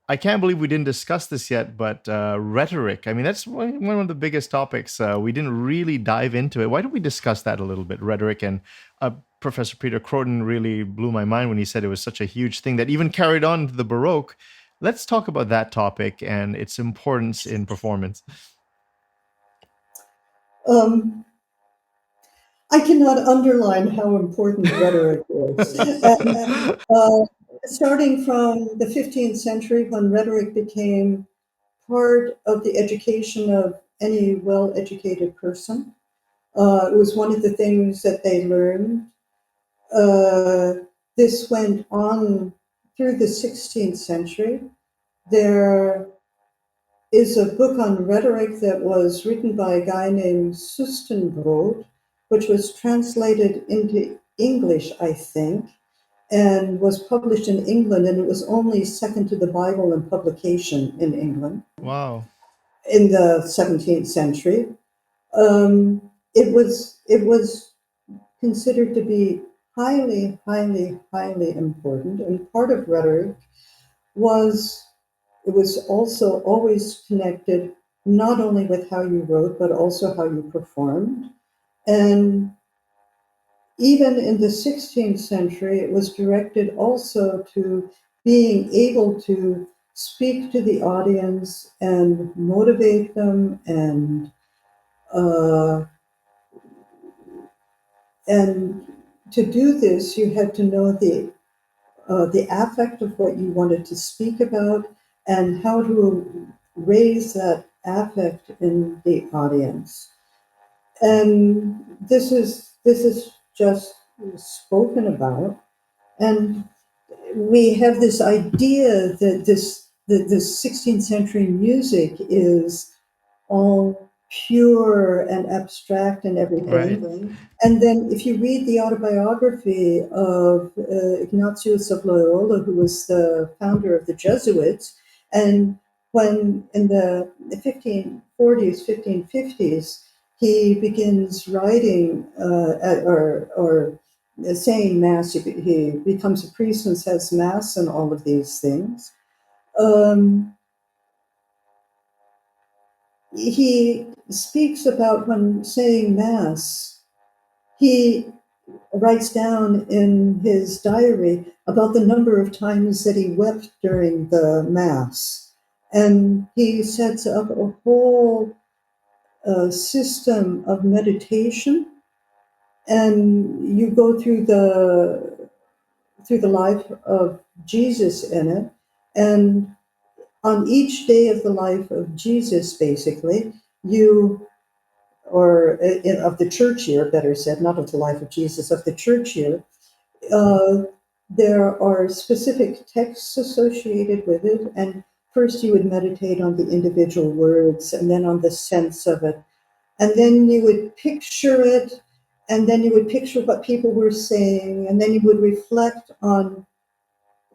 I can't believe we didn't discuss this yet, but rhetoric. I mean, that's one of the biggest topics. We didn't really dive into it. Why don't we discuss that a little bit? Rhetoric and Professor Peter Croton really blew my mind when he said it was such a huge thing that even carried on to the Baroque. Let's talk about that topic and its importance in performance. Um, I cannot underline how important rhetoric is. Starting from the 15th century, when rhetoric became part of the education of any well-educated person, it was one of the things that they learned. Uh, this went on through the 16th century. There is a book on rhetoric that was written by a guy named Sustenbrod, which was translated into English, I think, and was published in England, and it was only second to the Bible in publication in England Wow. in the 17th century. It was considered to be highly, highly, highly important, and part of rhetoric was it was also always connected not only with how you wrote, but also how you performed. And even in the 16th century, it was directed also to being able to speak to the audience and motivate them uh, and to do this, you had to know the affect of what you wanted to speak about and how to raise that affect in the audience. And this is just spoken about, and we have this idea that this 16th century music is all pure and abstract and Right. everything. And then if you read the autobiography of Ignatius of Loyola, who was the founder of the Jesuits, and when in the 1540s, 1550s, he begins writing or saying mass, he becomes a priest and says mass and all of these things. Um, he speaks about when saying mass, he writes down in his diary about the number of times that he wept during the mass. And he sets up a whole system of meditation. And you go through the life of Jesus in it. And on each day of the life of Jesus, basically, you of the church year, better said, not of the life of Jesus, of the church year, uh, there are specific texts associated with it. And first you would meditate on the individual words and then on the sense of it. And then you would picture it, and then you would picture what people were saying, and then you would reflect on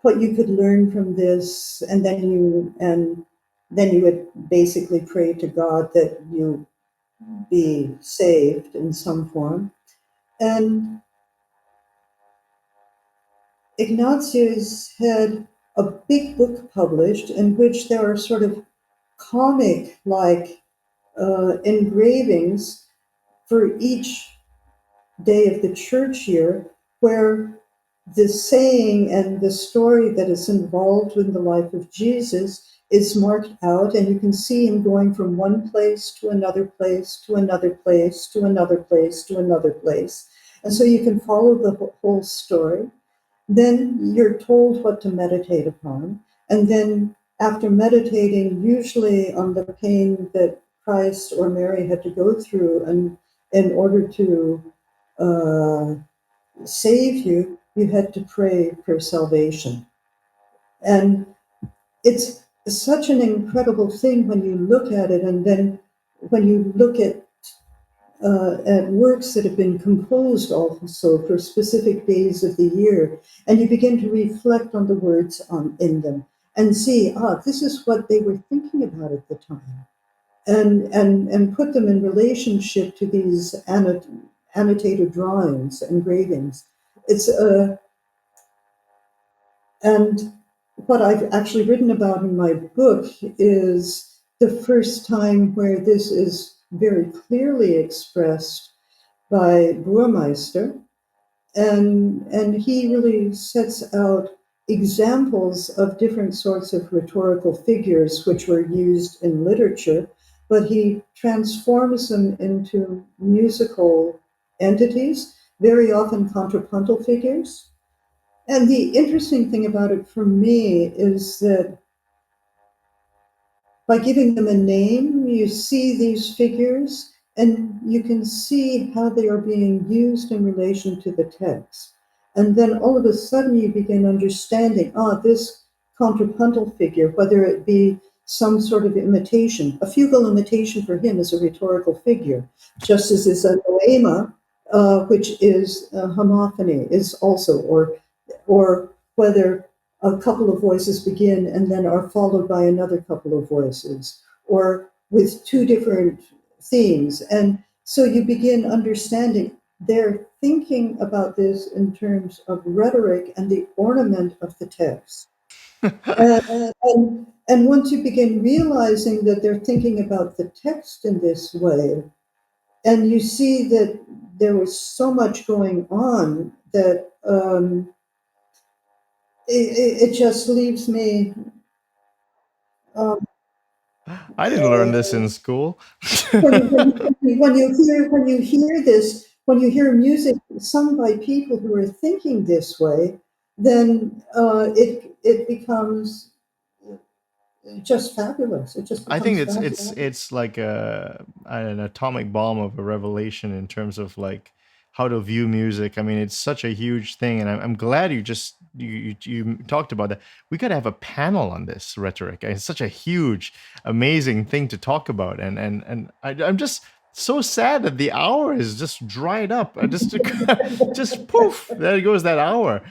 what you could learn from this, and then you would basically pray to God that you be saved in some form. And Ignatius had a big book published in which there are sort of comic like engravings for each day of the church year, where the saying and the story that is involved in the life of Jesus is marked out, and you can see him going from one place to another place to another place to another place to another place. And so you can follow the whole story. Then you're told what to meditate upon. And then, after meditating, usually on the pain that Christ or Mary had to go through, and in order to uh, save you, you had to pray for salvation. And it's such an incredible thing when you look at it, and then when you look at works that have been composed also for specific days of the year, and you begin to reflect on the words in them and see, this is what they were thinking about at the time, and put them in relationship to these annotated drawings, engravings. It's and what I've actually written about in my book is the first time where this is very clearly expressed by Burmeister, and he really sets out examples of different sorts of rhetorical figures which were used in literature, but he transforms them into musical entities, very often contrapuntal figures. And the interesting thing about it for me is that by giving them a name, you see these figures and you can see how they are being used in relation to the text. And then all of a sudden you begin understanding, this contrapuntal figure, whether it be some sort of imitation, a fugal imitation for him is a rhetorical figure, just as is a noema, which is a homophony, is also, or whether a couple of voices begin and then are followed by another couple of voices, or with two different themes. And so you begin understanding they're thinking about this in terms of rhetoric and the ornament of the text. And once you begin realizing that they're thinking about the text in this way, and you see that there was so much going on that it just leaves me um, I didn't learn this in school. when you hear this, when you hear music sung by people who are thinking this way, then it becomes just fabulous. It just I think becomes fabulous. it's like an atomic bomb of a revelation in terms of like how to view music. I mean, it's such a huge thing, and I'm glad you talked about that. We got to have a panel on this rhetoric. It's such a huge, amazing thing to talk about, I'm just so sad that the hour is just dried up. I just just poof, there goes that hour.